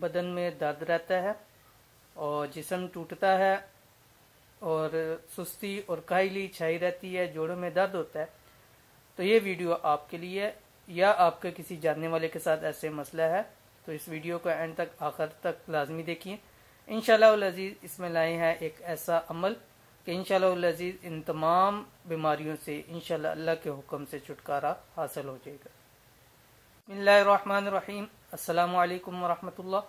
बदन में दर्द रहता है और जिस्म टूटता है और सुस्ती और काहली छाई रहती है, जोड़ों में दर्द होता है, तो ये वीडियो आपके लिए है। या आपके किसी जानने वाले के साथ ऐसे मसला है तो इस वीडियो को एंड तक आखिर तक लाजमी देखिए। इंशाअल्लाह अज़ीज़ इसमें लाए हैं एक ऐसा अमल कि इंशाअल्लाह अज़ीज़ इन तमाम बीमारियों से इंशाअल्लाह अल्लाह के हुक्म से छुटकारा हासिल हो जाएगा। बिस्मिल्लाहिर्रहमानिर्रहीम। अस्सलामु अलैकुम वरहमतुल्लाह।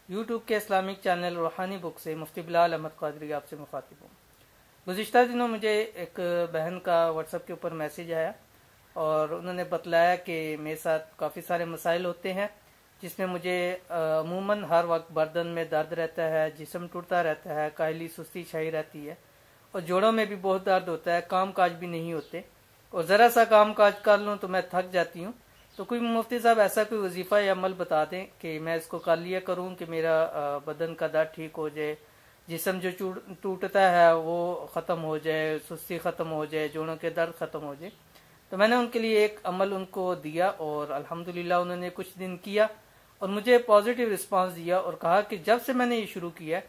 यूट्यूब के इस्लामिक चैनल रूहानी बुक से मुफ्ती बिलाल अहमद क़ादरी आपसे मुखातिब हूँ। गुज़िश्ता दिनों मुझे एक बहन का व्हाट्सएप के ऊपर मैसेज आया और उन्होंने बतलाया कि मेरे साथ काफ़ी सारे मसाइल होते हैं जिसमें मुझे अमूमन हर वक्त बर्दन में दर्द रहता है, जिस्म टूटता रहता है, काहली सुस्ती छाई रहती है और जोड़ों में भी बहुत दर्द होता है, काम काज भी नहीं होते और ज़रा सा काम काज कर लूँ तो मैं थक जाती हूँ। तो कोई मुफ्ती साहब ऐसा कोई वजीफ़ा या अमल बता दें कि मैं इसको कर लिया करूँ कि मेरा बदन का दर्द ठीक हो जाए, जिस्म जो टूटता है वो ख़त्म हो जाए, सुस्ती ख़त्म हो जाए, जोड़ों के दर्द ख़त्म हो जाए। तो मैंने उनके लिए एक अमल उनको दिया और अल्हम्दुलिल्लाह उन्होंने कुछ दिन किया और मुझे पॉजिटिव रिस्पांस दिया और कहा कि जब से मैंने ये शुरू किया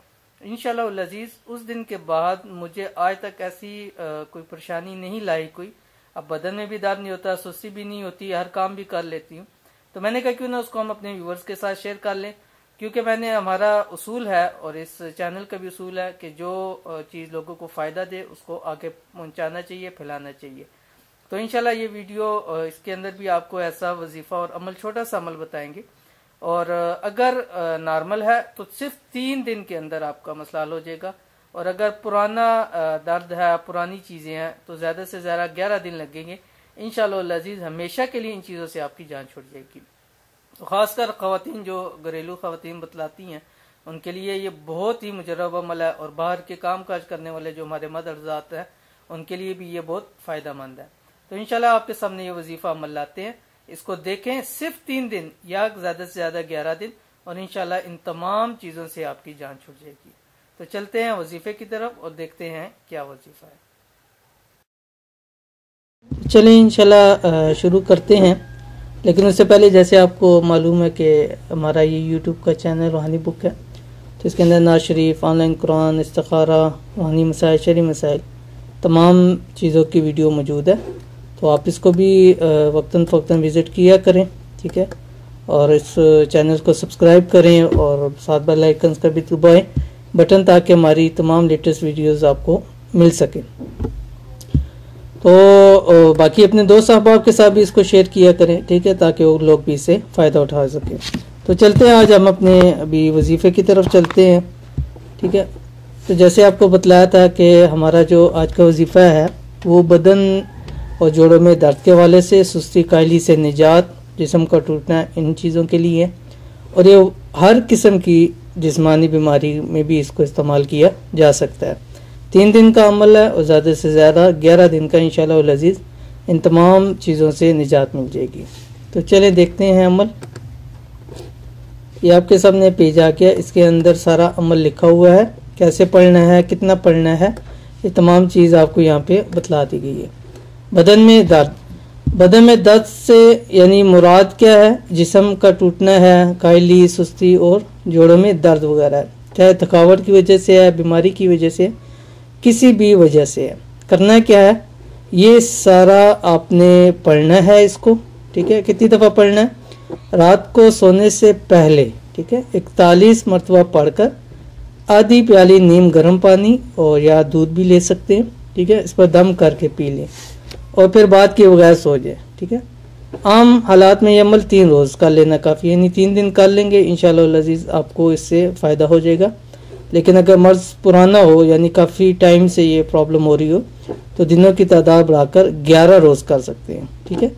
इंशाअल्लाह अज़ीज़ उस दिन के बाद मुझे आज तक ऐसी कोई परेशानी नहीं लाई कोई। अब बदन में भी दर्द नहीं होता, सुस्ती भी नहीं होती, हर काम भी कर लेती हूँ। तो मैंने कहा क्यों ना उसको हम अपने व्यूअर्स के साथ शेयर कर लें, क्योंकि हमारा उसूल है और इस चैनल का भी उसूल है कि जो चीज़ लोगों को फ़ायदा दे उसको आगे पहुँचाना चाहिए, फैलाना चाहिए। तो इंशाल्लाह ये वीडियो इसके अंदर भी आपको ऐसा वजीफा और अमल, छोटा सा अमल बताएंगे और अगर नॉर्मल है तो सिर्फ 3 दिन के अंदर आपका मसला हल हो जाएगा और अगर पुराना दर्द है, पुरानी चीज़ें हैं तो ज़्यादा से ज़्यादा 11 दिन लगेंगे। इंशाअल्लाह अज़ीज़ हमेशा के लिए इन चीज़ों से आपकी जान छूट जाएगी। तो ख़ासकर ख़वातीन जो घरेलू ख़वातीन बतलाती हैं उनके लिए ये बहुत ही मुजर्रब अमल है और बाहर के काम काज करने वाले जो हमारे मर्द हज़रात हैं उनके लिए भी ये बहुत फ़ायदेमंद है। तो इंशाल्लाह आपके सामने ये वजीफा अमल लाते हैं, इसको देखें सिर्फ 3 दिन या ज़्यादा से ज़्यादा 11 दिन और इंशाल्लाह इन तमाम चीज़ों से आपकी जान छूट जाएगी। तो चलते हैं वजीफे की तरफ और देखते हैं क्या वजीफा है। चलिए इंशाल्लाह शुरू करते हैं, लेकिन उससे पहले जैसे आपको मालूम है कि हमारा ये यूट्यूब का चैनल रूहानी बुक है, तो इसके अंदर नाज शरीफ, ऑनलाइन कुरान, इस्तिखारा, रूहानी मसाइल, शरई मसाइल, तमाम चीज़ों की वीडियो मौजूद है। तो आप इसको भी वक्तन फ़वक्तन विज़िट किया करें, ठीक है, और इस चैनल को सब्सक्राइब करें और साथ बेल आइकन का भी दबाएं बटन ताकि हमारी तमाम लेटेस्ट वीडियोस आपको मिल सके। तो बाकी अपने दोस्त अहबाब के साथ भी इसको शेयर किया करें, ठीक है, ताकि वो लोग भी इससे फ़ायदा उठा सकें। तो चलते हैं, आज हम अपने अभी वजीफ़े की तरफ चलते हैं, ठीक है। तो जैसे आपको बतलाया था कि हमारा जो आज का वजीफ़ा है वो बदन और जोड़ों में दर्द के हवाले से, सुस्ती काहली से निजात, जिस्म का टूटना, इन चीज़ों के लिए है और ये हर किस्म की जिस्मानी बीमारी में भी इसको इस्तेमाल किया जा सकता है। 3 दिन का अमल है और ज़्यादा से ज़्यादा 11 दिन का इंशाअल्लाह अज़ीज़ इन तमाम चीज़ों से निजात मिल जाएगी। तो चलें देखते हैं अमल। ये आपके सामने पेज आ गया, इसके अंदर सारा अमल लिखा हुआ है, कैसे पढ़ना है, कितना पढ़ना है, ये तमाम चीज़ आपको यहाँ पे बतला दी गई है। बदन में दर्द, बदन में दर्द से यानी मुराद क्या है? जिस्म का टूटना है, काहली, सुस्ती और जोड़ों में दर्द वगैरह, चाहे थकावट की वजह से है, बीमारी की वजह से, किसी भी वजह से है। करना क्या है? ये सारा आपने पढ़ना है इसको, ठीक है। कितनी दफ़ा पढ़ना है? रात को सोने से पहले, ठीक है, 41 मरतबा पढ़कर आधी प्याली नीम गर्म पानी और या दूध भी ले सकते हैं, ठीक है, इस पर दम करके पी लें और फिर बात के बगैर सो जाए, ठीक है। आम हालात में ये अमल 3 रोज़ कर लेना काफ़ी, यानी 3 दिन कर लेंगे इंशाअल्लाह अज़ीज़ आपको इससे फ़ायदा हो जाएगा। लेकिन अगर मर्ज़ पुराना हो यानी काफ़ी टाइम से ये प्रॉब्लम हो रही हो तो दिनों की तादाद बढ़ाकर 11 रोज़ कर सकते हैं, ठीक है।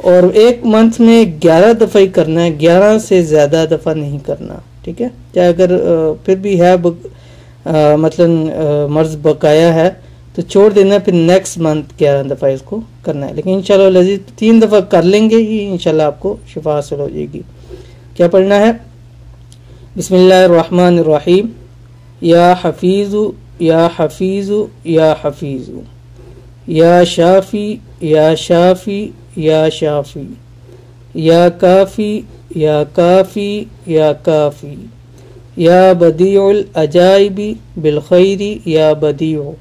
और एक मंथ में 11 दफ़ा ही करना है, 11 से ज़्यादा दफ़ा नहीं करना, ठीक है। चाहे अगर फिर भी है मतलब मर्ज़ बकाया है तो छोड़ देना, फिर नेक्स्ट मंथ 11 दफ़ा इसको करना है। लेकिन इंशाअल्लाह अज़ीज़ 3 दफ़ा कर लेंगे ही इंशाअल्लाह आपको शिफा हासिल हो जाएगी। क्या पढ़ना है? बिस्मिल्लाहिर्रहमानिर्रहीम। या हफीज़ु या हफीज़ु या हफीज़ु, या शाफ़ी या शाफ़ी या शाफ़ी, या काफ़ी या काफ़ी या काफ़ी, या बदीउल अजाइबी बिल खैरी या बदीउ,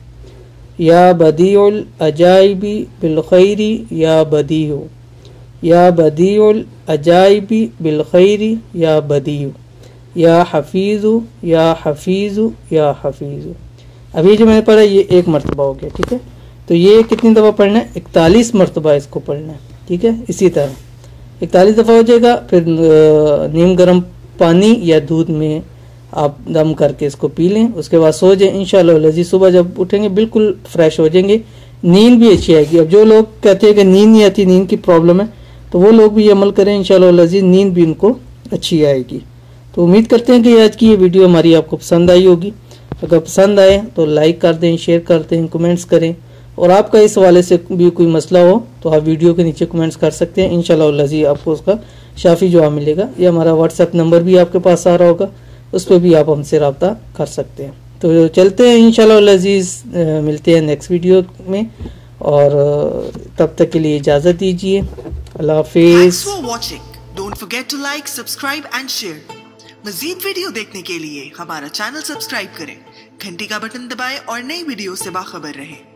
या बदीउल अजाइबी बिल खैरी या बदीउ, या बदीउल अजाइबी बिल खैरी या बदीउ, या हफीज़ु या हफीज़ु या हफीज़ु। अभी जो मैंने पढ़ा ये एक मरतबा हो गया, ठीक है। तो ये कितनी दफ़ा पढ़ना है? 41 मरतबा इसको पढ़ना है, ठीक है। इसी तरह 41 दफ़ा हो जाएगा। फिर नीम गर्म पानी या दूध में आप दम करके इसको पी लें, उसके बाद सो जाएं। इंशाअल्लाह लजीज सुबह जब उठेंगे बिल्कुल फ्रेश हो जाएंगे, नींद भी अच्छी आएगी। अब जो लोग कहते हैं कि नींद नहीं आती, नींद की प्रॉब्लम है, तो वो लोग भी अमल करें, इंशाअल्लाह लजीज नींद भी उनको अच्छी आएगी। तो उम्मीद करते हैं कि आज की ये वीडियो हमारी आपको पसंद आई होगी। अगर पसंद आए तो लाइक कर दें, शेयर कर दें, कमेंट्स करें। और आपका इस हवाले से भी कोई मसला हो तो आप वीडियो के नीचे कमेंट्स कर सकते हैं। इंशाअल्लाह लजीज आपको उसका शाफी जवाब मिलेगा। या हमारा व्हाट्सएप नंबर भी आपके पास आ रहा होगा, उस पर भी आप हमसे रब्ता कर सकते हैं। तो चलते हैं इंशाअल्लाह लजीज, मिलते हैं नेक्स्ट वीडियो में, और तब तक के लिए इजाज़त दीजिए। अल्लाह हाफिज़। Don't forget to like, subscribe and share. मज़ीद वीडियो देखने के लिए हमारा चैनल सब्सक्राइब करें, घंटी का बटन दबाएं और नई वीडियो से बाखबर रहें।